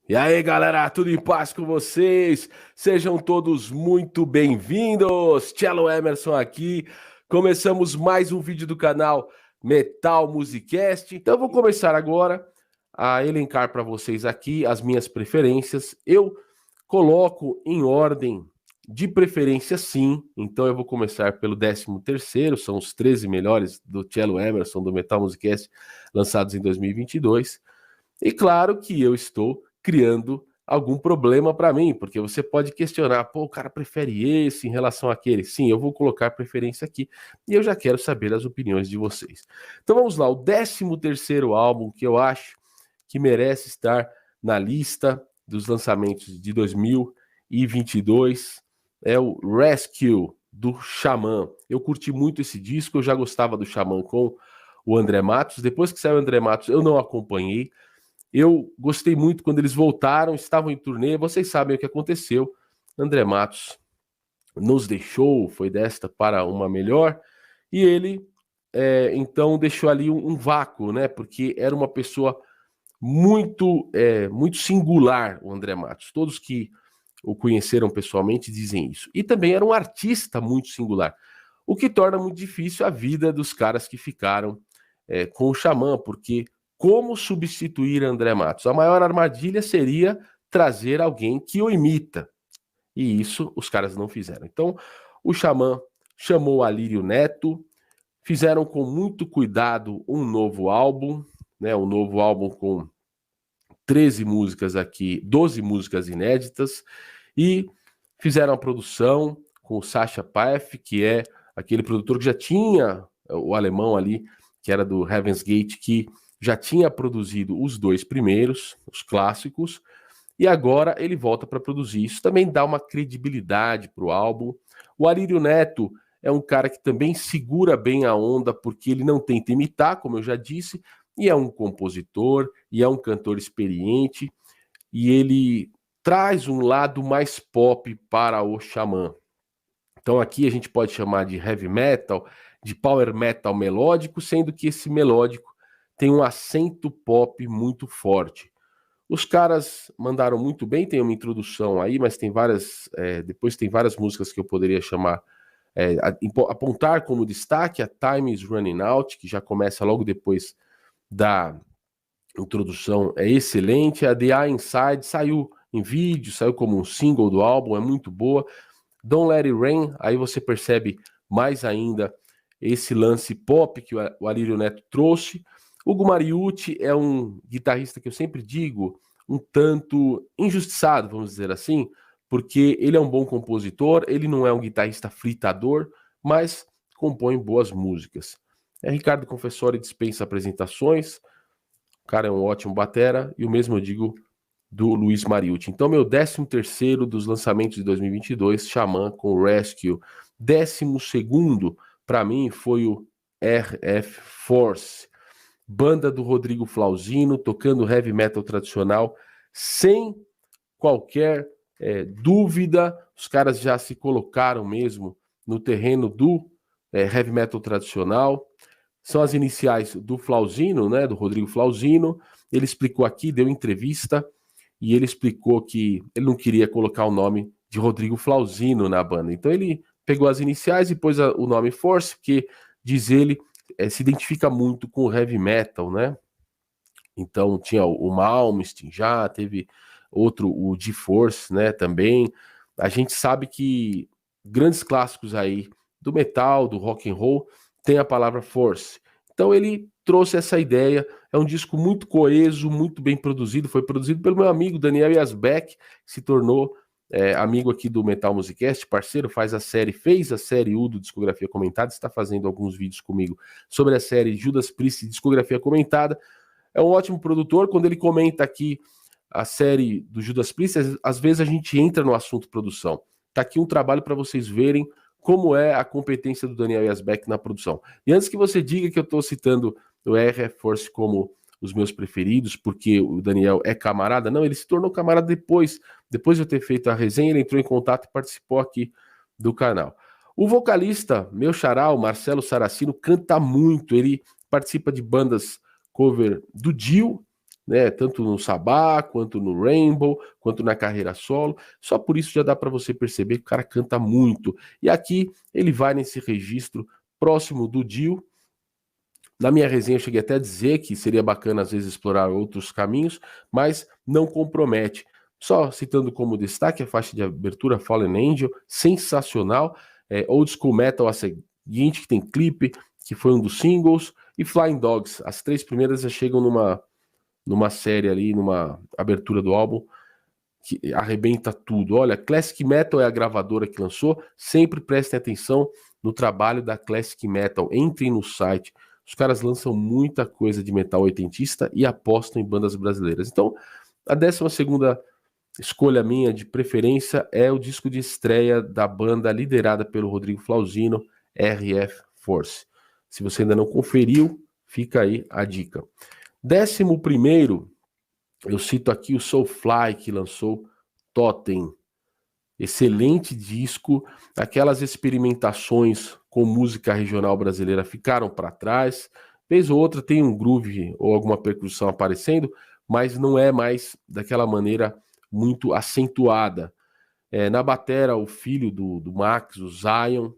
E aí, galera, tudo em paz com vocês? Sejam todos muito bem-vindos. Cello Emerson aqui. Começamos mais um vídeo do canal Metal Musicast. Então, eu vou começar agora a elencar para vocês aqui as minhas preferências. Eu coloco em ordem de preferência, sim. Então, eu vou começar pelo 13º, são os 13 melhores do Cello Emerson, do Metal Musicast, lançados em 2022. E claro que eu estou criando algum problema para mim, porque você pode questionar, pô, o cara prefere esse em relação àquele. Sim, eu vou colocar preferência aqui e eu já quero saber as opiniões de vocês. Então vamos lá, o 13º álbum que eu acho que merece estar na lista dos lançamentos de 2022 é o Rescue, do Xamã. Eu curti muito esse disco, eu já gostava do Xamã com o André Matos. Depois que saiu o André Matos, eu não acompanhei. Eu gostei muito quando eles voltaram, estavam em turnê, vocês sabem o que aconteceu. André Matos nos deixou, foi desta para uma melhor, e ele então deixou ali um vácuo, né? Porque era uma pessoa muito singular, o André Matos. Todos que o conheceram pessoalmente dizem isso. E também era um artista muito singular, o que torna muito difícil a vida dos caras que ficaram com o Xamã, porque como substituir André Matos? A maior armadilha seria trazer alguém que o imita. E isso os caras não fizeram. Então, o Xamã chamou Alírio Neto, fizeram com muito cuidado um novo álbum, né? Um novo álbum com 13 músicas aqui, 12 músicas inéditas, e fizeram a produção com o Sacha Paef, que é aquele produtor que já tinha o alemão ali, que era do Heaven's Gate, que já tinha produzido os dois primeiros, os clássicos, e agora ele volta para produzir. Isso também dá uma credibilidade para o álbum. O Alírio Neto é um cara que também segura bem a onda, porque ele não tenta imitar, como eu já disse, e é um compositor, e é um cantor experiente, e ele traz um lado mais pop para o Xamã. Então aqui a gente pode chamar de heavy metal, de power metal melódico, sendo que esse melódico tem um acento pop muito forte. Os caras mandaram muito bem, tem uma introdução aí, mas tem várias, depois tem várias músicas que eu poderia chamar, apontar como destaque. A Time is Running Out, que já começa logo depois da introdução, é excelente. A The Eye Inside saiu em vídeo, saiu como um single do álbum, é muito boa. Don't Let It Rain, aí você percebe mais ainda esse lance pop que o Alírio Neto trouxe. Hugo Mariucci é um guitarrista que eu sempre digo um tanto injustiçado, vamos dizer assim, porque ele é um bom compositor, ele não é um guitarrista fritador, mas compõe boas músicas. Ricardo Confessori dispensa apresentações, o cara é um ótimo batera, e o mesmo eu digo do Luiz Mariucci. Então, meu 13º dos lançamentos de 2022, Xamã com Rescue. 12º, para mim, foi o RF Force, banda do Rodrigo Flauzino, tocando heavy metal tradicional, sem qualquer dúvida. Os caras já se colocaram mesmo no terreno do heavy metal tradicional. São as iniciais do Flauzino, né, do Rodrigo Flauzino. Ele explicou aqui, deu entrevista, e ele explicou que ele não queria colocar o nome de Rodrigo Flauzino na banda. Então ele pegou as iniciais e pôs o nome Force, que, diz ele, se identifica muito com o heavy metal, né? Então tinha o Malmsteen, já teve outro, o G-Force, né, também. A gente sabe que grandes clássicos aí do metal, do rock and roll, tem a palavra Force. Então ele trouxe essa ideia. É um disco muito coeso, muito bem produzido. Foi produzido pelo meu amigo Daniel Yazbek, que se tornou amigo aqui do Metal Musicast, parceiro, fez a série U do Discografia Comentada, está fazendo alguns vídeos comigo sobre a série Judas Priest Discografia Comentada. É um ótimo produtor. Quando ele comenta aqui a série do Judas Priest, às vezes a gente entra no assunto produção. Tá aqui um trabalho para vocês verem como é a competência do Daniel Yazbek na produção. E antes que você diga que eu estou citando o RF Force como os meus preferidos, porque o Daniel é camarada, não, ele se tornou camarada depois de eu ter feito a resenha, ele entrou em contato e participou aqui do canal. O vocalista, meu xará, o Marcelo Saracino, canta muito, ele participa de bandas cover do Dio, né? Tanto no Sabá, quanto no Rainbow, quanto na carreira solo. Só por isso já dá para você perceber que o cara canta muito. E aqui ele vai nesse registro próximo do Dio. Na minha resenha eu cheguei até a dizer que seria bacana às vezes explorar outros caminhos, mas não compromete. Só citando como destaque a faixa de abertura Fallen Angel, sensacional. Old School Metal, a seguinte, que tem clipe, que foi um dos singles, e Flying Dogs. As três primeiras já chegam numa série ali, numa abertura do álbum, que arrebenta tudo. Olha, Classic Metal é a gravadora que lançou. Sempre prestem atenção no trabalho da Classic Metal. Entrem no site. Os caras lançam muita coisa de metal oitentista e apostam em bandas brasileiras. Então, a 12ª escolha minha de preferência é o disco de estreia da banda liderada pelo Rodrigo Flauzino, RF Force. Se você ainda não conferiu, fica aí a dica. 11º, eu cito aqui o Soulfly, que lançou Totem. Excelente disco. Aquelas experimentações com música regional brasileira ficaram para trás. Vez ou outra tem um groove ou alguma percussão aparecendo, mas não é mais daquela maneira muito acentuada. Na batera, o filho do Max, o Zion,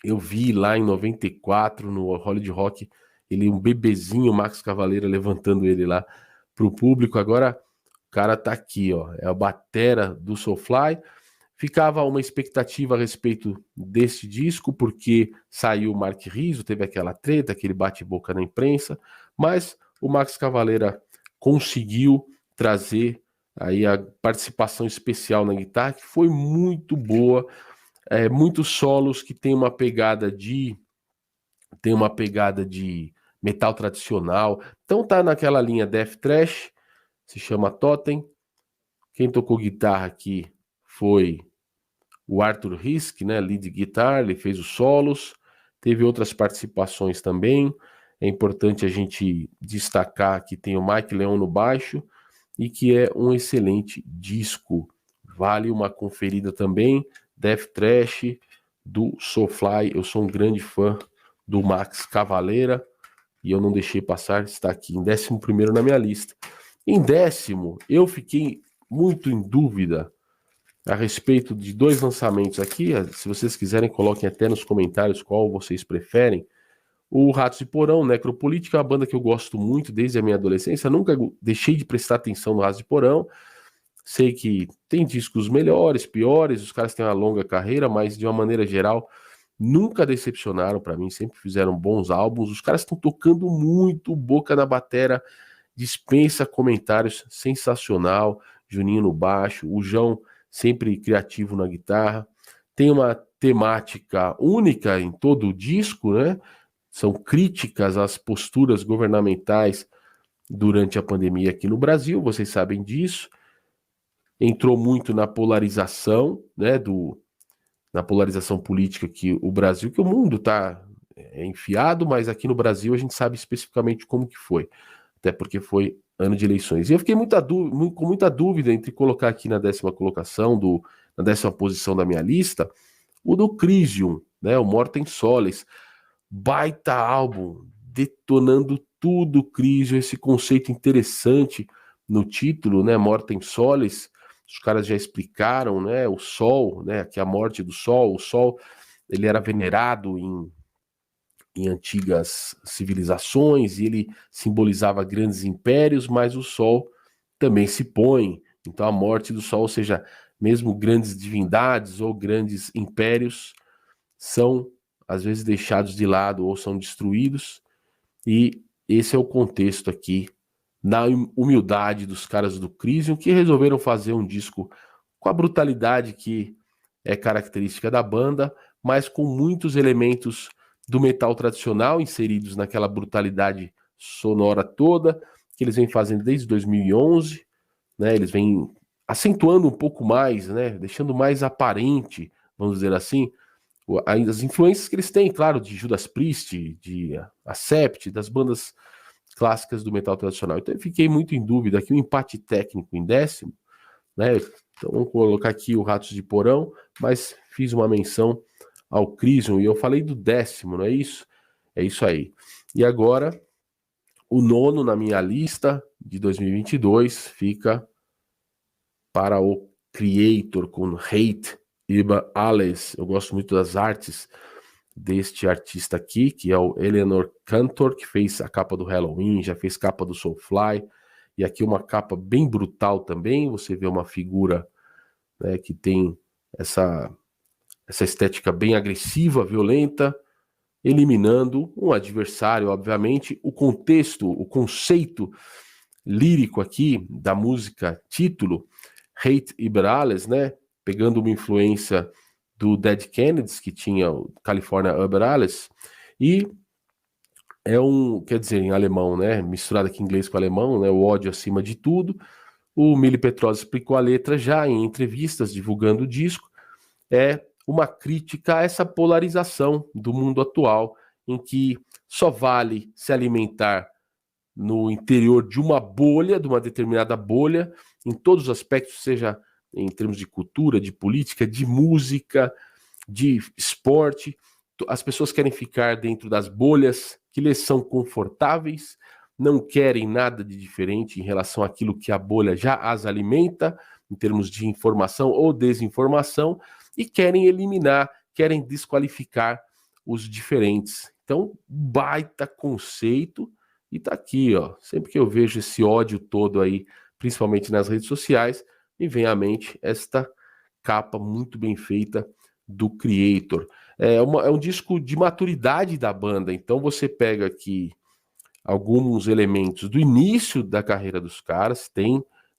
eu vi lá em 94 no Hollywood Rock, ele um bebezinho, o Max Cavaleira, levantando ele lá pro público. Agora o cara tá aqui, ó, é a batera do Soulfly. Ficava uma expectativa a respeito desse disco, porque saiu o Mark Rizzo, teve aquela treta, aquele bate-boca na imprensa, mas o Max Cavaleira conseguiu trazer aí a participação especial na guitarra, que foi muito boa, muitos solos que tem uma pegada de metal tradicional. Então tá naquela linha Death Thrash, se chama Totem. Quem tocou guitarra aqui foi o Arthur Risk, né, lead guitar, ele fez os solos, teve outras participações também. É importante a gente destacar que tem o Mike Leon no baixo e que é um excelente disco. Vale uma conferida também. Death Thrash do Soulfly. Eu sou um grande fã do Max Cavaleira e eu não deixei passar, está aqui em 11º na minha lista. Em 10º, eu fiquei muito em dúvida a respeito de dois lançamentos aqui. Se vocês quiserem, coloquem até nos comentários qual vocês preferem. O Ratos de Porão, Necropolítica, é uma banda que eu gosto muito desde a minha adolescência. Nunca deixei de prestar atenção no Ratos de Porão. Sei que tem discos melhores, piores, os caras têm uma longa carreira, mas de uma maneira geral, nunca decepcionaram para mim, sempre fizeram bons álbuns. Os caras estão tocando muito, Boca na batera, dispensa comentários, sensacional. Juninho no baixo, o João sempre criativo na guitarra. Tem uma temática única em todo o disco, né? São críticas às posturas governamentais durante a pandemia aqui no Brasil, vocês sabem disso. Entrou muito na polarização, né, na polarização política que o Brasil, que o mundo está enfiado, mas aqui no Brasil a gente sabe especificamente como que foi, até porque foi ano de eleições. E eu fiquei com muita dúvida entre colocar aqui na 10ª colocação, na 10ª posição da minha lista, o do Crisium, né, o Mortem Solis. Baita álbum, detonando tudo, Crisium, esse conceito interessante no título, né, Mortem Solis. Os caras já explicaram, né, o Sol, né, que é a morte do Sol. O Sol, ele era venerado em antigas civilizações e ele simbolizava grandes impérios, mas o Sol também se põe. Então a morte do Sol, ou seja, mesmo grandes divindades ou grandes impérios são às vezes deixados de lado ou são destruídos, e esse é o contexto aqui, na humildade dos caras do Crisium, que resolveram fazer um disco com a brutalidade que é característica da banda, mas com muitos elementos do metal tradicional inseridos naquela brutalidade sonora toda, que eles vêm fazendo desde 2011, né? Eles vêm acentuando um pouco mais, né? Deixando mais aparente, vamos dizer assim, as influências que eles têm, claro, de Judas Priest, de Accept, das bandas clássicas do metal tradicional. Então eu fiquei muito em dúvida aqui, um empate técnico em 10º, né? Então vamos colocar aqui o Ratos de Porão, mas fiz uma menção ao Crisium e eu falei do 10º, não é isso? É isso aí. E agora, o nono na minha lista de 2022 fica para o Creator com Hate über Alles. Eu gosto muito das artes deste artista aqui, que é o Eleanor Cantor, que fez a capa do Halloween, já fez capa do Soulfly, e aqui uma capa bem brutal também. Você vê uma figura, né, que tem essa estética bem agressiva, violenta, eliminando um adversário, obviamente. O contexto, o conceito lírico aqui da música título, Hate über Alles, né, pegando uma influência do Dead Kennedys, que tinha o California über Alles, e quer dizer, em alemão, né, misturado aqui em inglês com alemão, né, o ódio acima de tudo. O Mili Petrozzi explicou a letra já em entrevistas, divulgando o disco. É uma crítica a essa polarização do mundo atual, em que só vale se alimentar no interior de uma bolha, de uma determinada bolha, em todos os aspectos, seja em termos de cultura, de política, de música, de esporte. As pessoas querem ficar dentro das bolhas que lhes são confortáveis, não querem nada de diferente em relação àquilo que a bolha já as alimenta, em termos de informação ou desinformação, e querem eliminar, querem desqualificar os diferentes. Então, baita conceito, e tá aqui, ó. Sempre que eu vejo esse ódio todo aí, principalmente nas redes sociais, me vem à mente esta capa muito bem feita do Creator. É um disco de maturidade da banda, então você pega aqui alguns elementos do início da carreira dos caras,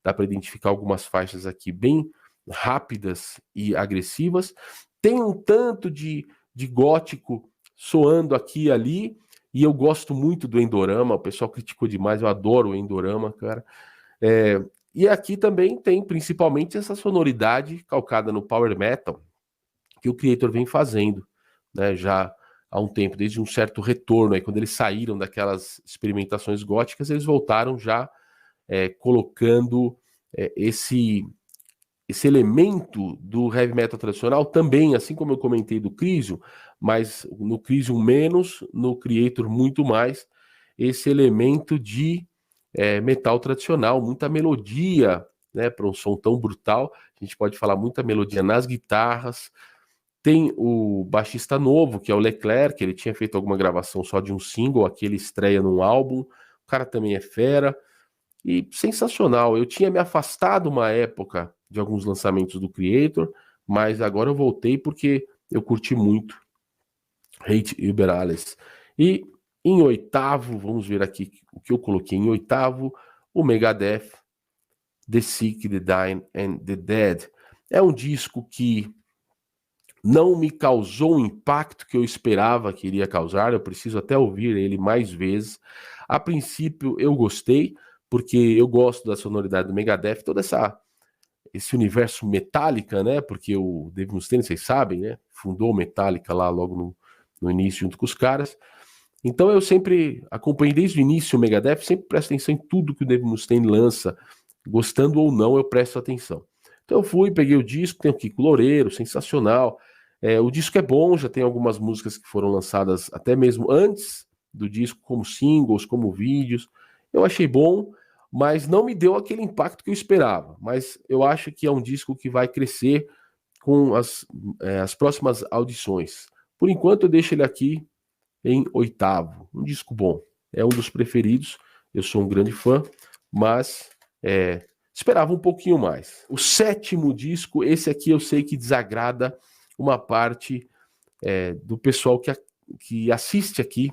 dá para identificar algumas faixas aqui bem rápidas e agressivas, tem um tanto de gótico soando aqui e ali, e eu gosto muito do Endorama, o pessoal criticou demais, eu adoro o Endorama, cara. E aqui também tem principalmente essa sonoridade calcada no Power Metal, que o Creator vem fazendo, né, já há um tempo, desde um certo retorno, aí, quando eles saíram daquelas experimentações góticas, eles voltaram já colocando esse elemento do heavy metal tradicional também, assim como eu comentei do Crisium, mas no Crisium menos, no Creator muito mais, esse elemento de metal tradicional, muita melodia, né, para um som tão brutal. A gente pode falar muita melodia nas guitarras. Tem o baixista novo, que é o Leclerc, que ele tinha feito alguma gravação só de um single, aqui ele estreia num álbum. O cara também é fera e sensacional. Eu tinha me afastado uma época de alguns lançamentos do Creator, mas agora eu voltei porque eu curti muito Hate über Alles. E em oitavo, vamos ver aqui o que eu coloquei em oitavo, o Megadeth, The Sick, The Dying and The Dead. É um disco que não me causou o impacto que eu esperava que iria causar, eu preciso até ouvir ele mais vezes. A princípio eu gostei, porque eu gosto da sonoridade do Megadeth, todo esse universo Metallica, né? Porque o Dave Mustaine, vocês sabem, né? Fundou o Metallica lá logo no início, junto com os caras. Então eu sempre acompanhei desde o início o Megadeth, sempre presto atenção em tudo que o Dave Mustaine lança, gostando ou não, eu presto atenção. Então eu fui, peguei o disco, tem o Kiko Loureiro, sensacional. O disco é bom, já tem algumas músicas que foram lançadas até mesmo antes do disco, como singles, como vídeos. Eu achei bom, mas não me deu aquele impacto que eu esperava. Mas eu acho que é um disco que vai crescer com as próximas audições. Por enquanto eu deixo ele aqui em oitavo. Um disco bom. É um dos preferidos. Eu sou um grande fã, mas esperava um pouquinho mais. O sétimo disco, esse aqui eu sei que desagrada uma parte do pessoal que assiste aqui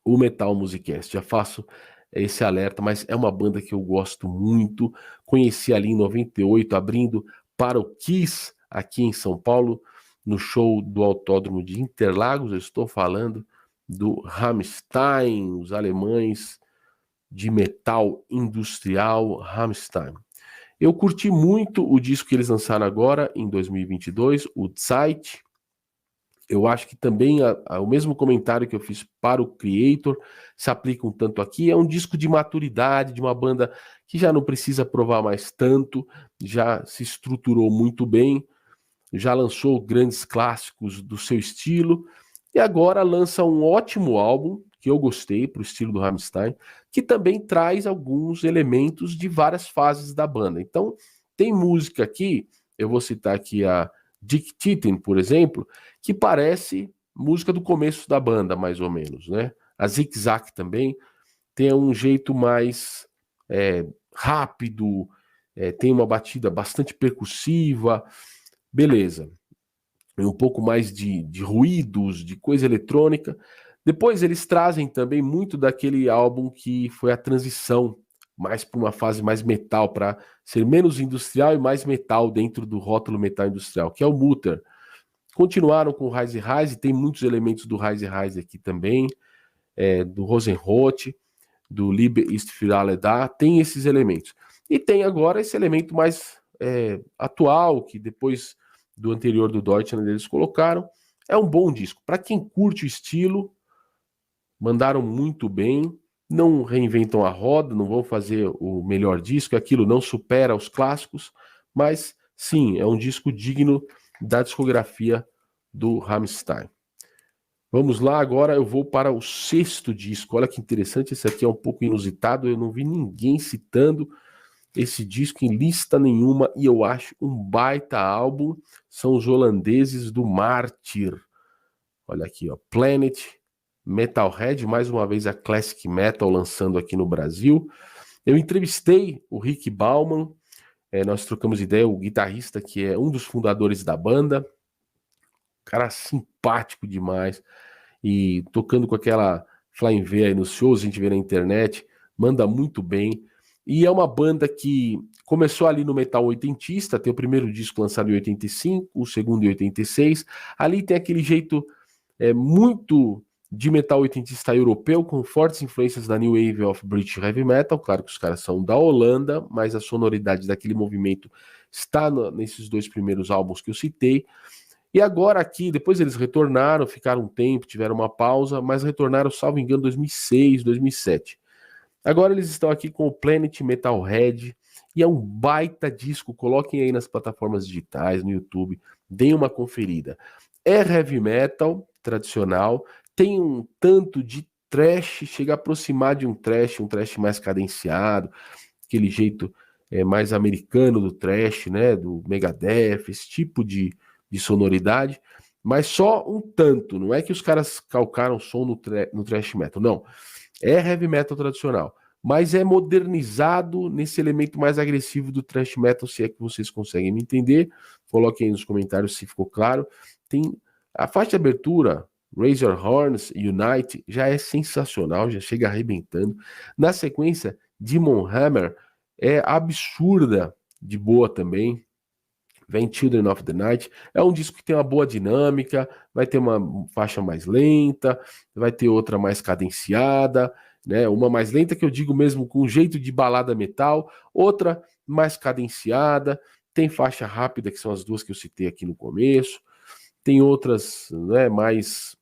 o Metal Musicast. Já faço esse alerta, mas é uma banda que eu gosto muito. Conheci ali em 98, abrindo para o Kiss aqui em São Paulo, no show do Autódromo de Interlagos. Eu estou falando do Rammstein, os alemães de metal industrial Rammstein. Eu curti muito o disco que eles lançaram agora, em 2022, o Zeit. Eu acho que também o mesmo comentário que eu fiz para o Creator se aplica um tanto aqui. É um disco de maturidade, de uma banda que já não precisa provar mais tanto, já se estruturou muito bem, já lançou grandes clássicos do seu estilo, e agora lança um ótimo álbum, que eu gostei para o estilo do Rammstein, que também traz alguns elementos de várias fases da banda. Então, tem música aqui, eu vou citar aqui a Dick Titten, por exemplo, que parece música do começo da banda, mais ou menos, né? A Zig Zag também tem um jeito mais rápido, tem uma batida bastante percussiva, beleza. Um pouco mais de ruídos, de coisa eletrônica. Depois eles trazem também muito daquele álbum que foi a transição, mais para uma fase mais metal, para ser menos industrial e mais metal dentro do rótulo metal industrial, que é o Mutter. Continuaram com o Rise Rise, tem muitos elementos do Rise Rise aqui também, do Rosenrot, do Liebe ist für alle da, tem esses elementos. E tem agora esse elemento mais atual, que depois do anterior do Deutschland eles colocaram. É um bom disco. Para quem curte o estilo, mandaram muito bem, não reinventam a roda, não vão fazer o melhor disco, aquilo não supera os clássicos, mas sim, é um disco digno da discografia do Rammstein. Vamos lá, agora eu vou para o 6º disco. Olha que interessante, esse aqui é um pouco inusitado, eu não vi ninguém citando esse disco em lista nenhuma e eu acho um baita álbum. São os holandeses do Martyr. Olha aqui, ó, Planet Metalhead, mais uma vez a Classic Metal lançando aqui no Brasil. Eu entrevistei o Rick Bauman, nós trocamos ideia, o guitarrista que é um dos fundadores da banda, cara simpático demais, e tocando com aquela Flying V aí nos shows, a gente vê na internet, manda muito bem. E é uma banda que começou ali no metal oitentista, tem o primeiro disco lançado em 85, o segundo em 86. Ali tem aquele jeito muito de metal oitentista europeu, com fortes influências da New Wave of British Heavy Metal. Claro que os caras são da Holanda, mas a sonoridade daquele movimento está nesses 2 primeiros álbuns que eu citei. E agora aqui, depois eles retornaram, ficaram um tempo, tiveram uma pausa, mas retornaram, salvo engano, 2006, 2007. Agora eles estão aqui com o Planet Metalhead, e é um baita disco, coloquem aí nas plataformas digitais, no YouTube, deem uma conferida. É heavy metal tradicional, tem um tanto de thrash, chega a aproximar de um thrash mais cadenciado, aquele jeito mais americano do thrash, né, do Megadeth, esse tipo de sonoridade, mas só um tanto, não é que os caras calcaram som no thrash metal, não. É heavy metal tradicional, mas é modernizado nesse elemento mais agressivo do thrash metal, se é que vocês conseguem me entender. Coloquem aí nos comentários se ficou claro. Tem a faixa de abertura, Raise Your Horns, Unite, já é sensacional, já chega arrebentando. Na sequência, Demon Hammer é absurda de boa também. Vem Children of the Night, é um disco que tem uma boa dinâmica, vai ter uma faixa mais lenta, vai ter outra mais cadenciada, né? Uma mais lenta que eu digo mesmo com jeito de balada metal, outra mais cadenciada, tem faixa rápida que são as duas que eu citei aqui no começo, tem outras, né, mais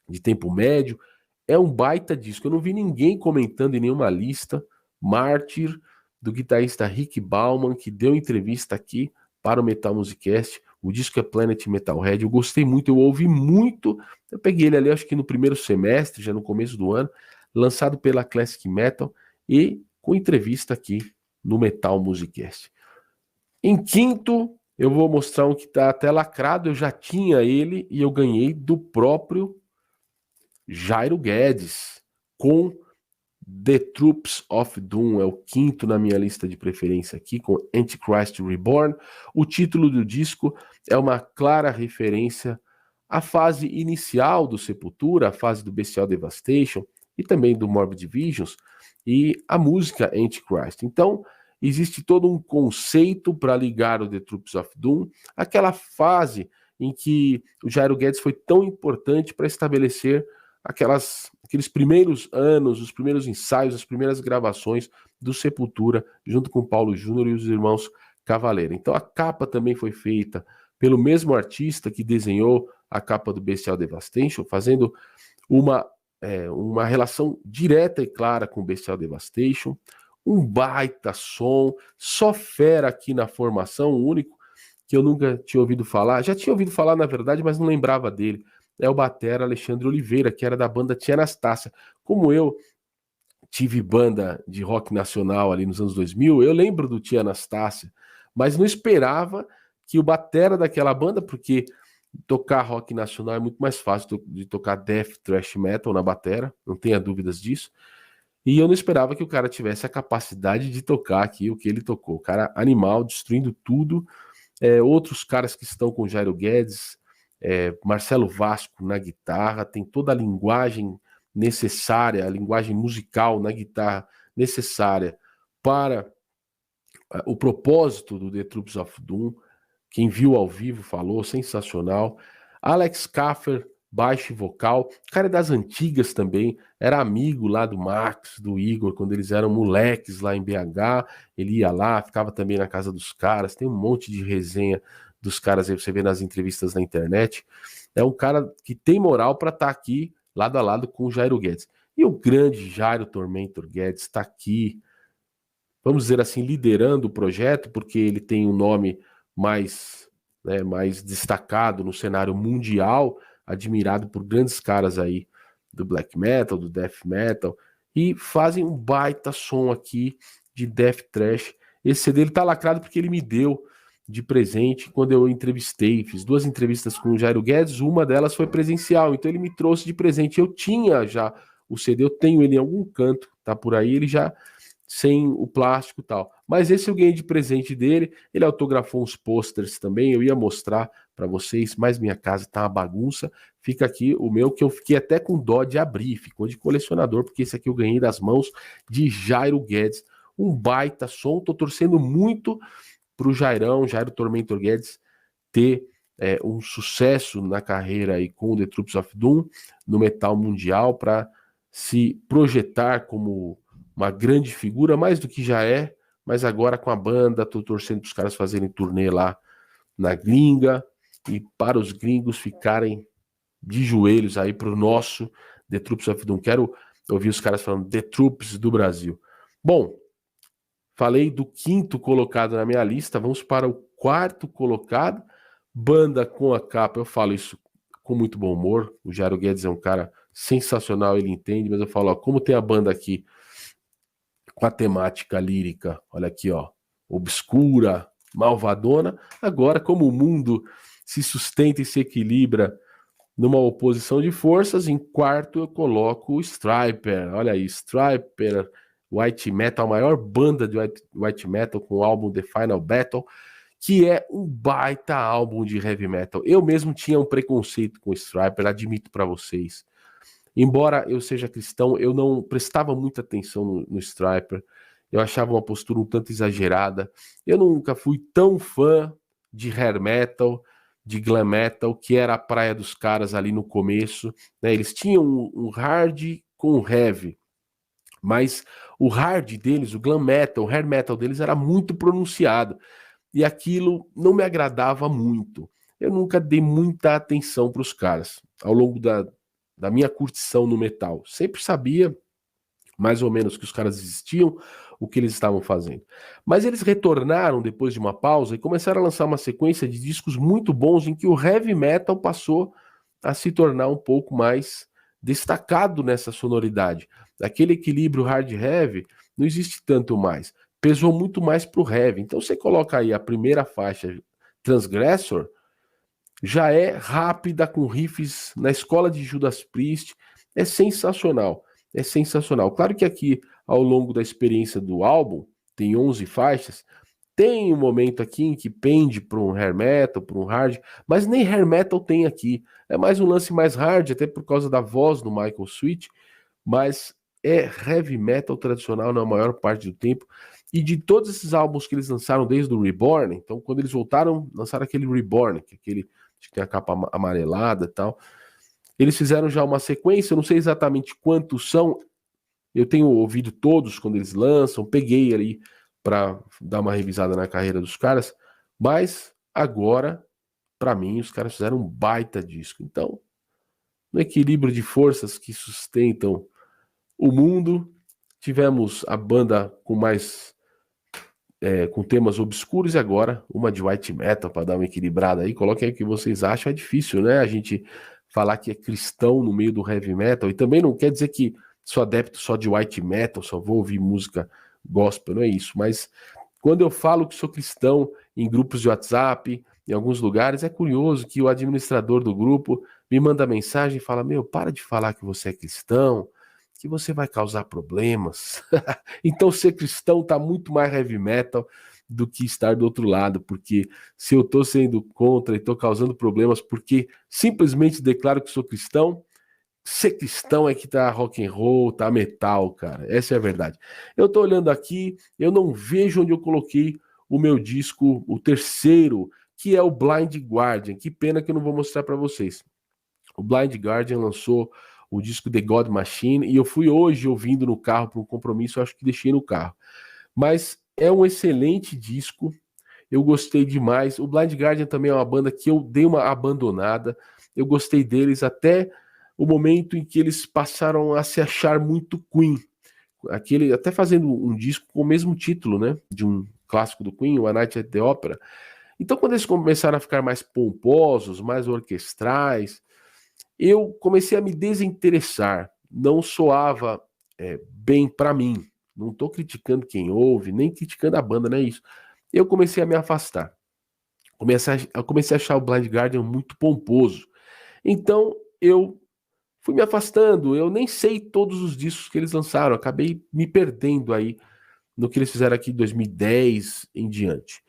de tempo médio. É um baita disco, eu não vi ninguém comentando em nenhuma lista. Martyr, do guitarrista Rick Bauman, que deu entrevista aqui para o Metal Musicast. O disco é Planet Metalhead, eu gostei muito, eu ouvi muito. Eu peguei ele ali, acho que no primeiro semestre, já no começo do ano, lançado pela Classic Metal e com entrevista aqui no Metal Musicast. Em quinto, eu vou mostrar um que está até lacrado, eu já tinha ele e eu ganhei do próprio Jairo Guedes, com The Troops of Doom, é o quinto na minha lista de preferência aqui, com Antichrist Reborn. O título do disco é uma clara referência à fase inicial do Sepultura, a fase do Bestial Devastation e também do Morbid Visions, e a música Antichrist. Então, existe todo um conceito para ligar o The Troops of Doom àquela fase em que o Jairo Guedes foi tão importante para estabelecer aqueles primeiros anos, os primeiros ensaios, as primeiras gravações do Sepultura, junto com Paulo Júnior e os irmãos Cavaleira. Então a capa também foi feita pelo mesmo artista que desenhou a capa do Bestial Devastation, fazendo uma relação direta e clara com o Bestial Devastation. Um baita som, só fera aqui na formação, o único que eu nunca tinha ouvido falar. Já tinha ouvido falar, na verdade, mas não lembrava dele. é o batera Alexandre Oliveira, que era da banda Tia Anastácia. Como eu tive banda de rock nacional ali nos anos 2000, eu lembro do Tia Anastácia, mas não esperava que o batera daquela banda, porque tocar rock nacional é muito mais fácil de tocar death, thrash metal na batera, não tenha dúvidas disso. E eu não esperava que o cara tivesse a capacidade de tocar aqui o que ele tocou. O cara animal, destruindo tudo. Outros caras que estão com Jairo Guedes, Marcelo Vasco na guitarra, tem toda a linguagem necessária, a linguagem musical na guitarra necessária para o propósito do The Troops of Doom. Quem viu ao vivo falou, sensacional. Alex Kaffer, baixo e vocal. Cara das antigas também, era amigo lá do Max, do Igor, quando eles eram moleques lá em BH. Ele ia lá, ficava também na casa dos caras. Tem um monte de resenha dos caras aí, você vê nas entrevistas na internet. É um cara que tem moral para estar aqui, lado a lado com o Jairo Guedes. E o grande Jairo Tormentor Guedes está aqui, vamos dizer assim, liderando o projeto, porque ele tem um nome mais, mais destacado no cenário mundial, admirado por grandes caras aí do black metal, do death metal, e fazem um baita som aqui de death thrash. Esse CD ele tá lacrado porque ele me deu de presente quando eu entrevistei, fiz 2 entrevistas com o Jairo Guedes, uma delas foi presencial, então ele me trouxe de presente. Eu tinha já o CD, eu tenho ele em algum canto, tá por aí, ele já sem o plástico e tal. Mas esse eu ganhei de presente dele, ele autografou uns posters também, eu ia mostrar para vocês, mas minha casa tá uma bagunça. Fica aqui o meu, que eu fiquei até com dó de abrir, ficou de colecionador, porque esse aqui eu ganhei das mãos de Jairo Guedes. Um baita som, tô torcendo muito pro Jairo Tormentor Guedes, ter um sucesso na carreira aí com o The Troops of Doom, no metal mundial, para se projetar como uma grande figura, mais do que já é, mas agora com a banda, tô torcendo para os caras fazerem turnê lá na gringa, e para os gringos ficarem de joelhos aí pro nosso The Troops of Doom. Quero ouvir os caras falando The Troops do Brasil. Bom, falei do 5º colocado na minha lista, vamos para o 4º colocado, banda com a capa, eu falo isso com muito bom humor, o Jairo Guedes é um cara sensacional, ele entende, mas eu falo, ó, como tem a banda aqui com a temática lírica, olha aqui, ó, obscura, malvadona, agora como o mundo se sustenta e se equilibra numa oposição de forças, em 4º eu coloco o Stryper, olha aí, Stryper, White Metal, a maior banda de White Metal com o álbum The Final Battle, que é um baita álbum de heavy metal. Eu mesmo tinha um preconceito com o Stryper, admito para vocês. Embora eu seja cristão, eu não prestava muita atenção no Stryper. Eu achava uma postura um tanto exagerada. Eu nunca fui tão fã de hair metal, de glam metal, que era a praia dos caras ali no começo, né? Eles tinham um hard com heavy, mas o hard deles, o glam metal, o hair metal deles era muito pronunciado. E aquilo não me agradava muito. Eu nunca dei muita atenção para os caras ao longo da minha curtição no metal. Sempre sabia mais ou menos que os caras existiam, o que eles estavam fazendo. Mas eles retornaram depois de uma pausa e começaram a lançar uma sequência de discos muito bons em que o heavy metal passou a se tornar um pouco mais destacado nessa sonoridade. Aquele equilíbrio hard heavy não existe tanto mais. Pesou muito mais pro heavy. Então você coloca aí a primeira faixa, Transgressor, já é rápida, com riffs na escola de Judas Priest, é sensacional, é sensacional. Claro que aqui, ao longo da experiência do álbum, tem 11 faixas, tem um momento aqui em que pende para um hair metal, para um hard, mas nem hair metal tem aqui, é mais um lance mais hard, até por causa da voz do Michael Sweet, mas é heavy metal tradicional na maior parte do tempo. E de todos esses álbuns que eles lançaram desde o Reborn, então quando eles voltaram, lançaram aquele Reborn, que é aquele que tem a capa amarelada e tal, eles fizeram já uma sequência, eu não sei exatamente quantos são, eu tenho ouvido todos quando eles lançam, peguei ali para dar uma revisada na carreira dos caras, mas agora, para mim, os caras fizeram um baita disco. Então, no equilíbrio de forças que sustentam o mundo, tivemos a banda com mais com temas obscuros e agora uma de white metal para dar uma equilibrada aí. Coloquem aí o que vocês acham. É difícil, né? A gente falar que é cristão no meio do heavy metal, e também não quer dizer que sou adepto só de white metal, só vou ouvir música gospel, não é isso, mas quando eu falo que sou cristão em grupos de WhatsApp, em alguns lugares, é curioso que o administrador do grupo me manda mensagem e fala: meu, para de falar que você é cristão, que você vai causar problemas. Então ser cristão tá muito mais heavy metal do que estar do outro lado, porque se eu tô sendo contra e tô causando problemas porque simplesmente declaro que sou cristão, ser cristão é que tá rock and roll, tá metal, cara. Essa é a verdade. Eu tô olhando aqui, eu não vejo onde eu coloquei o meu disco, o terceiro, que é o Blind Guardian. Que pena que eu não vou mostrar para vocês. O Blind Guardian lançou o disco The God Machine e eu fui hoje ouvindo no carro para um compromisso, eu acho que deixei no carro. Mas é um excelente disco. Eu gostei demais. O Blind Guardian também é uma banda que eu dei uma abandonada. Eu gostei deles até o momento em que eles passaram a se achar muito Queen. Aquele, até fazendo um disco com o mesmo título, né? De um clássico do Queen, o A Night at the Opera. Então, quando eles começaram a ficar mais pomposos, mais orquestrais, eu comecei a me desinteressar. Não soava bem para mim. Não estou criticando quem ouve, nem criticando a banda, não é isso. Eu comecei a me afastar. Eu comecei a achar o Blind Guardian muito pomposo. Então, eu fui me afastando. Eu nem sei todos os discos que eles lançaram. Acabei me perdendo aí no que eles fizeram aqui em 2010 em diante.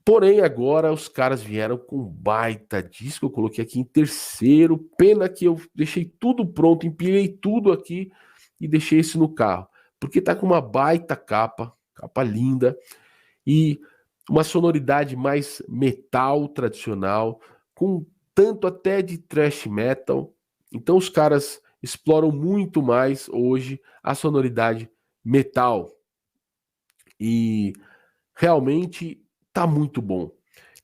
Porém, agora os caras vieram com um baita disco. Eu coloquei aqui em terceiro. Pena que eu deixei tudo pronto, empilhei tudo aqui e deixei esse no carro. Porque tá com uma baita capa, capa linda, e uma sonoridade mais metal tradicional, com tanto até de thrash metal. Então os caras exploram muito mais hoje a sonoridade metal. E realmente tá muito bom.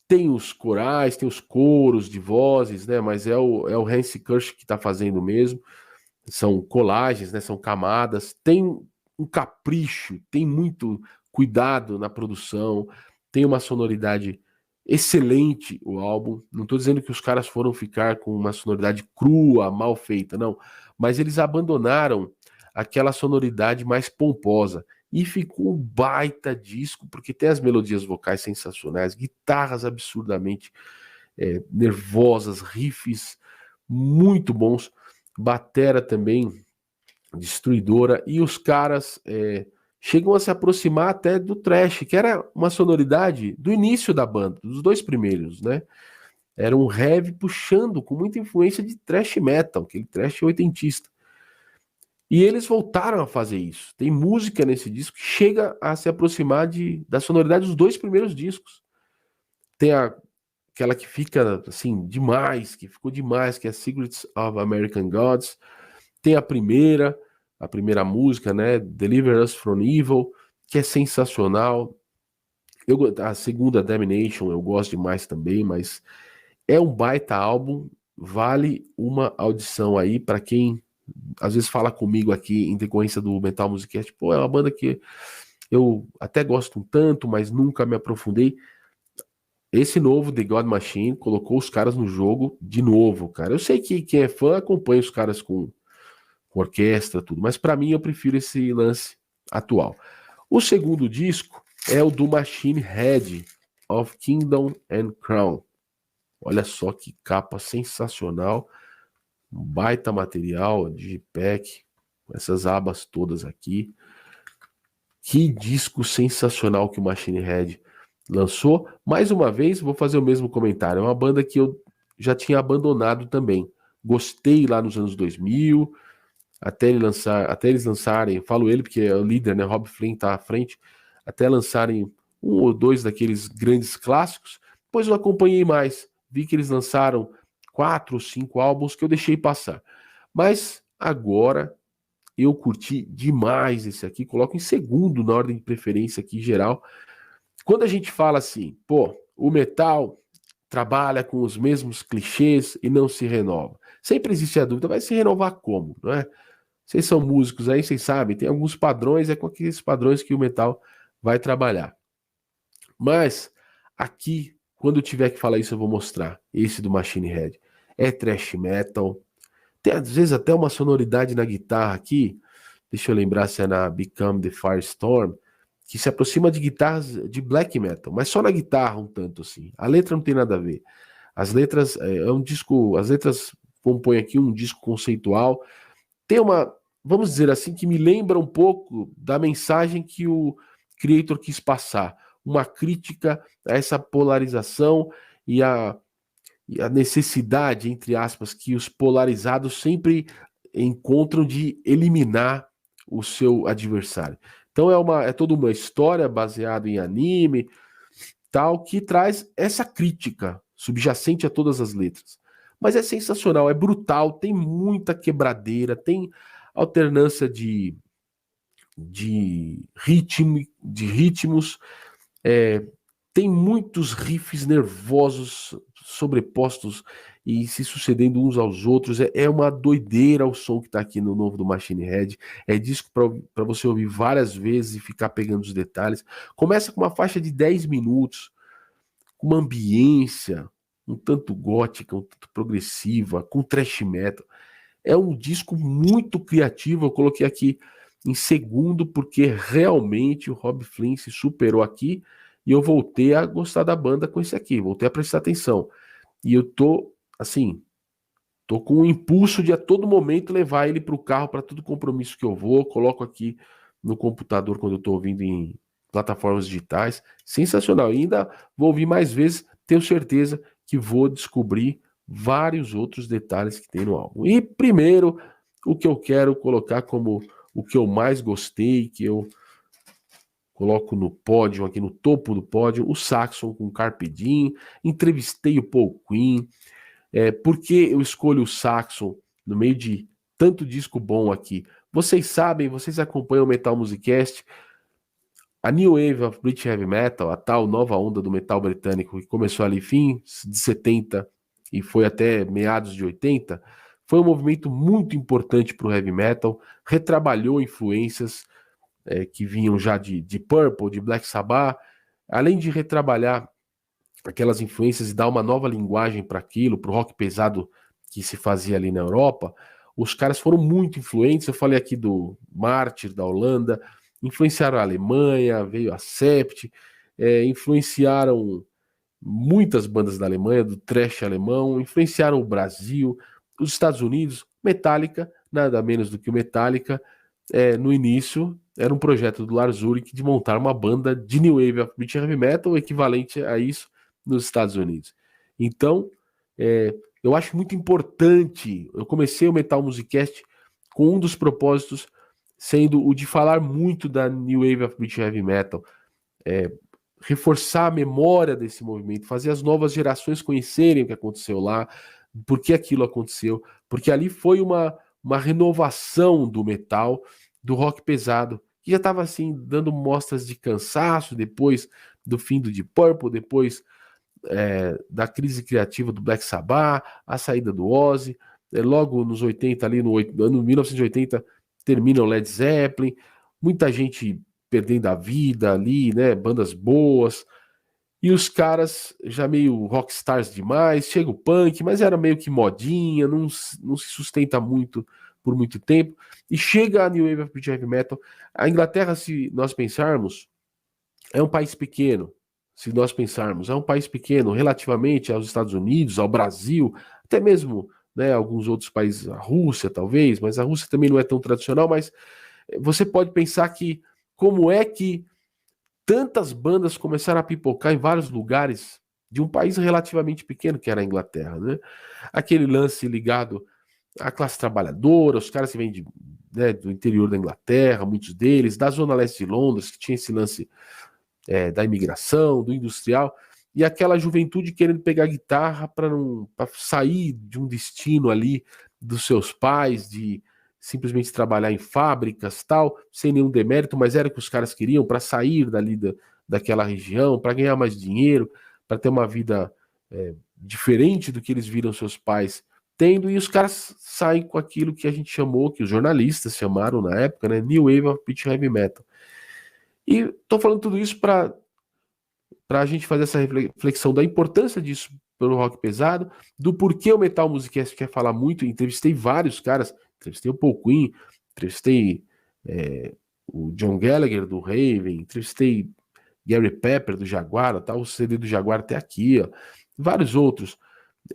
Tem os corais, tem os coros de vozes, né? Mas é o Hansi Kirsch que tá fazendo mesmo. São colagens, né? São camadas. Tem um capricho, tem muito cuidado na produção, tem uma sonoridade excelente o álbum. Não estou dizendo que os caras foram ficar com uma sonoridade crua, mal feita, não. Mas eles abandonaram aquela sonoridade mais pomposa. E ficou um baita disco, porque tem as melodias vocais sensacionais, guitarras absurdamente nervosas, riffs muito bons, batera também destruidora, e os caras chegam a se aproximar até do thrash, que era uma sonoridade do início da banda, dos dois primeiros, né? Era um heavy puxando com muita influência de thrash metal, aquele thrash oitentista. E eles voltaram a fazer isso. Tem música nesse disco que chega a se aproximar da sonoridade dos dois primeiros discos. Tem aquela que fica assim demais, que ficou demais, que é Secrets of American Gods. Tem a primeira música, né, Deliver Us From Evil, que é sensacional. A segunda, Damnation, eu gosto demais também, mas é um baita álbum, vale uma audição aí para quem às vezes fala comigo aqui em decorrência do Metal Musicast. Pô, é uma banda que eu até gosto um tanto, mas nunca me aprofundei. Esse novo The God Machine colocou os caras no jogo de novo, cara. Eu sei que quem é fã acompanha os caras com orquestra, tudo, mas para mim eu prefiro esse lance atual. O segundo disco é o do Machine Head, of Kingdom and Crown. Olha só que capa sensacional, um baita material, digipack, com essas abas todas aqui. Que disco sensacional que o Machine Head lançou. Mais uma vez, vou fazer o mesmo comentário. É uma banda que eu já tinha abandonado também. Gostei lá nos anos 2000, até eles lançarem, falo ele porque é o líder, né? Rob Flynn tá à frente, até lançarem um ou dois daqueles grandes clássicos. Depois eu acompanhei mais, vi que eles lançaram 4 ou 5 álbuns que eu deixei passar. Mas agora eu curti demais esse aqui, coloco em segundo na ordem de preferência aqui geral. Quando a gente fala assim, pô, o metal trabalha com os mesmos clichês e não se renova. Sempre existe a dúvida, vai se renovar como, não é? Vocês são músicos aí, vocês sabem, tem alguns padrões, é com aqueles padrões que o metal vai trabalhar. Mas aqui, quando eu tiver que falar isso, eu vou mostrar esse do Machine Head. é thrash metal. Tem às vezes até uma sonoridade na guitarra aqui, deixa eu lembrar se é na Become the Firestorm, que se aproxima de guitarras de black metal, mas só na guitarra um tanto assim. A letra não tem nada a ver. As letras é um disco, as letras compõem aqui um disco conceitual. Tem uma, vamos dizer assim, que me lembra um pouco da mensagem que o Creator quis passar, uma crítica a essa polarização e a necessidade, entre aspas, que os polarizados sempre encontram de eliminar o seu adversário. Então é toda uma história baseada em anime, tal, que traz essa crítica subjacente a todas as letras. Mas é sensacional, é brutal, tem muita quebradeira, tem alternância de ritmos, tem muitos riffs nervosos sobrepostos e se sucedendo uns aos outros. É uma doideira o som que está aqui no novo do Machine Head. É disco para você ouvir várias vezes e ficar pegando os detalhes. Começa com uma faixa de 10 minutos, com uma ambiência um tanto gótica, um tanto progressiva, com thrash metal. É um disco muito criativo. Eu coloquei aqui em segundo porque realmente o Robb Flynn se superou aqui e eu voltei a gostar da banda com esse aqui, voltei a prestar atenção. E eu tô, assim, tô com o impulso de a todo momento levar ele para o carro, para todo compromisso que eu vou, coloco aqui no computador quando eu tô ouvindo em plataformas digitais. Sensacional. E ainda vou ouvir mais vezes, tenho certeza que vou descobrir vários outros detalhes que tem no álbum. E primeiro, o que eu quero colocar como o que eu mais gostei, que eu coloco no pódio, aqui no topo do pódio, o Saxon com Carpe Diem. Entrevistei o Paul Quinn. Por que eu escolho o Saxon no meio de tanto disco bom aqui? Vocês sabem, vocês acompanham o Metal Musicast, a New Wave of British Heavy Metal, a tal nova onda do metal britânico que começou ali fim de 70 e foi até meados de 80, foi um movimento muito importante para o heavy metal, retrabalhou influências que vinham já de Purple, de Black Sabbath, além de retrabalhar aquelas influências e dar uma nova linguagem para aquilo, para o rock pesado que se fazia ali na Europa, os caras foram muito influentes. Eu falei aqui do Mártir, da Holanda, influenciaram a Alemanha, veio a Sept, influenciaram muitas bandas da Alemanha, do thrash alemão, influenciaram o Brasil, os Estados Unidos. Metallica, nada menos do que o Metallica, no início era um projeto do Lars Ulrich de montar uma banda de New Wave of British Heavy Metal, equivalente a isso nos Estados Unidos. Então, eu acho muito importante. Eu comecei o Metal Musicast com um dos propósitos sendo o de falar muito da New Wave of British Heavy Metal, reforçar a memória desse movimento, fazer as novas gerações conhecerem o que aconteceu lá, por que aquilo aconteceu, porque ali foi uma renovação do metal, do rock pesado, que já estava assim dando mostras de cansaço depois do fim do Deep Purple, depois da crise criativa do Black Sabbath, a saída do Ozzy, logo nos 80, ali no ano 1980, termina o Led Zeppelin, muita gente perdendo a vida ali, né, bandas boas, e os caras já meio rockstars demais, chega o punk, mas era meio que modinha, não se sustenta muito por muito tempo, e chega a New Wave of British Heavy Metal. A Inglaterra, se nós pensarmos, é um país pequeno. Se nós pensarmos, é um país pequeno relativamente aos Estados Unidos, ao Brasil, até mesmo, né, alguns outros países, a Rússia talvez, mas a Rússia também não é tão tradicional. Mas você pode pensar que como é que tantas bandas começaram a pipocar em vários lugares de um país relativamente pequeno que era a Inglaterra, né? Aquele lance ligado à classe trabalhadora, os caras que vêm do interior da Inglaterra, muitos deles, da zona leste de Londres, que tinha esse lance da imigração, do industrial, e aquela juventude querendo pegar guitarra para sair de um destino ali dos seus pais, de simplesmente trabalhar em fábricas, tal, sem nenhum demérito, mas era o que os caras queriam para sair dali daquela região, para ganhar mais dinheiro, para ter uma vida diferente do que eles viram seus pais tendo, e os caras saem com aquilo que a gente chamou, que os jornalistas chamaram na época, né, New Wave of British Heavy Metal. E tô falando tudo isso para para a gente fazer essa reflexão da importância disso pelo rock pesado, do porquê o Metal Musicast quer falar muito. Entrevistei vários caras, entrevistei o Paul Quinn, entrevistei o John Gallagher do Raven, entrevistei Gary Pepper do Jaguar, tá, o CD do Jaguar até aqui, ó, vários outros.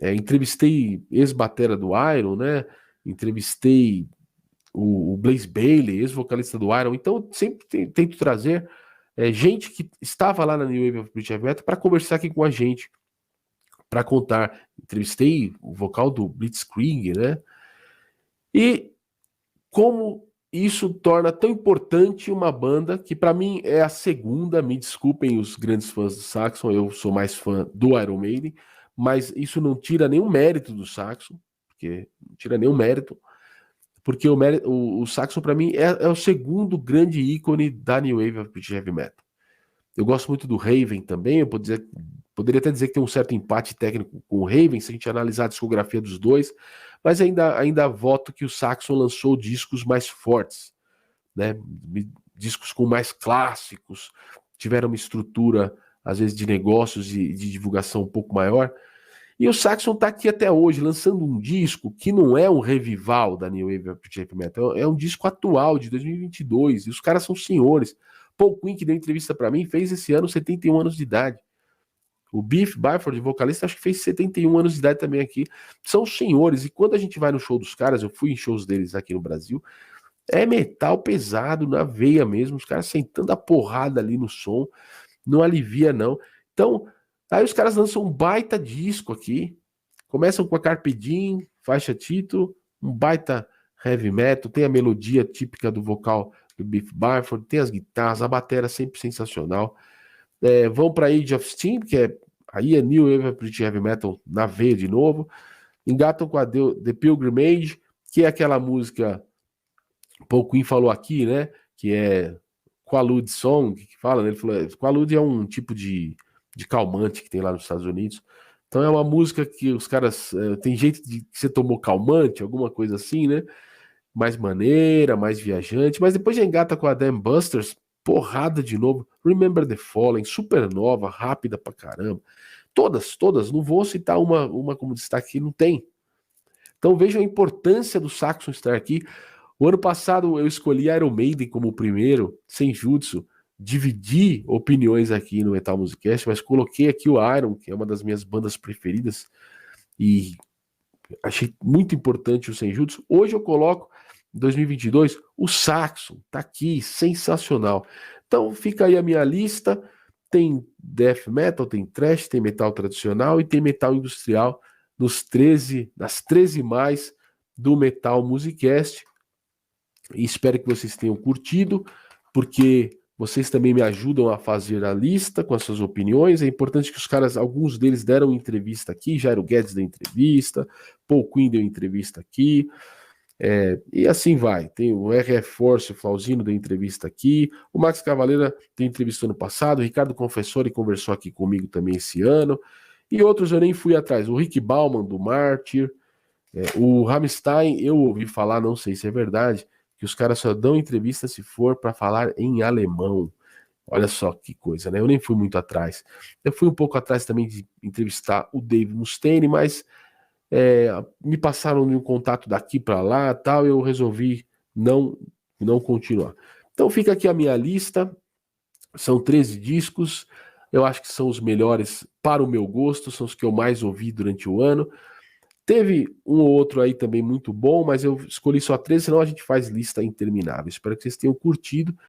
Entrevistei ex-batera do Iron, né? Entrevistei o Blaze Bayley, ex-vocalista do Iron. Então, sempre tento trazer gente que estava lá na New Wave of British Heavy Metal para conversar aqui com a gente, para contar. Entrevistei o vocal do Blitzkrieg, né? E como isso torna tão importante uma banda que para mim é a segunda, me desculpem os grandes fãs do Saxon, eu sou mais fã do Iron Maiden, mas isso não tira nenhum mérito do Saxon, porque não tira nenhum mérito, porque o Saxon para mim é o segundo grande ícone da New Wave of British Heavy Metal. Eu gosto muito do Raven também, eu poderia até dizer que tem um certo empate técnico com o Raven, se a gente analisar a discografia dos dois, mas ainda voto que o Saxon lançou discos mais fortes, né? Discos com mais clássicos, tiveram uma estrutura, às vezes, de negócios e de divulgação um pouco maior. E o Saxon está aqui até hoje, lançando um disco que não é um revival da New Wave of Heavy Metal, é um disco atual, de 2022, e os caras são senhores. Paul Quinn, que deu entrevista para mim, fez esse ano 71 anos de idade. O Biff Byford, vocalista, acho que fez 71 anos de idade também aqui. São senhores, e quando a gente vai no show dos caras, eu fui em shows deles aqui no Brasil, é metal pesado, na veia mesmo, os caras sentando a porrada ali no som, não alivia não. Então, aí os caras lançam um baita disco aqui, começam com a Carpe Diem, faixa título, um baita heavy metal, tem a melodia típica do vocal do Biff Byford, tem as guitarras, a bateria sempre sensacional. Vão para Age of Steam, que aí é New Wave of British Heavy Metal na veia de novo. Engatam com a The Pilgrimage, que é aquela música, Paul Quinn falou aqui, né? Que é Quaalude Song, que fala, né? Ele falou, Quaalude é um tipo de calmante que tem lá nos Estados Unidos. Então é uma música que os caras tem jeito de que você tomou calmante, alguma coisa assim, né? Mais maneira, mais viajante, mas depois já engata com a Dam Busters, porrada de novo. Remember the Fallen, super nova, rápida pra caramba. Todas, não vou citar uma como destaque, não tem. Então vejam a importância do Saxon estar aqui. O ano passado eu escolhi Iron Maiden como o primeiro, Senjutsu, dividi opiniões aqui no Metal Musicast, mas coloquei aqui o Iron, que é uma das minhas bandas preferidas, e achei muito importante o Senjutsu. Hoje eu coloco, em 2022, o Saxon, tá aqui, sensacional. Então fica aí a minha lista, tem death metal, tem thrash, tem metal tradicional e tem metal industrial nas 13 mais do Metal Musicast. E espero que vocês tenham curtido, porque vocês também me ajudam a fazer a lista com as suas opiniões. É importante que os caras, alguns deles deram entrevista aqui, Jairo Guedes deu entrevista, Paul Quinn deu entrevista aqui, e assim vai. Tem o RF Force, o Flauzino deu entrevista aqui, o Max Cavaleira deu entrevista ano passado, o Ricardo Confessori conversou aqui comigo também esse ano, e outros eu nem fui atrás. O Rick Bauman, do Martyr, o Rammstein, eu ouvi falar, não sei se é verdade, que os caras só dão entrevista se for para falar em alemão. Olha só que coisa, né? Eu nem fui muito atrás. Eu fui um pouco atrás também de entrevistar o Dave Mustaine, mas me passaram um contato daqui para lá, tal, eu resolvi não continuar. Então fica aqui a minha lista. São 13 discos. Eu acho que são os melhores para o meu gosto, são os que eu mais ouvi durante o ano. Teve um ou outro aí também muito bom, mas eu escolhi só 13, senão a gente faz lista interminável. Espero que vocês tenham curtido.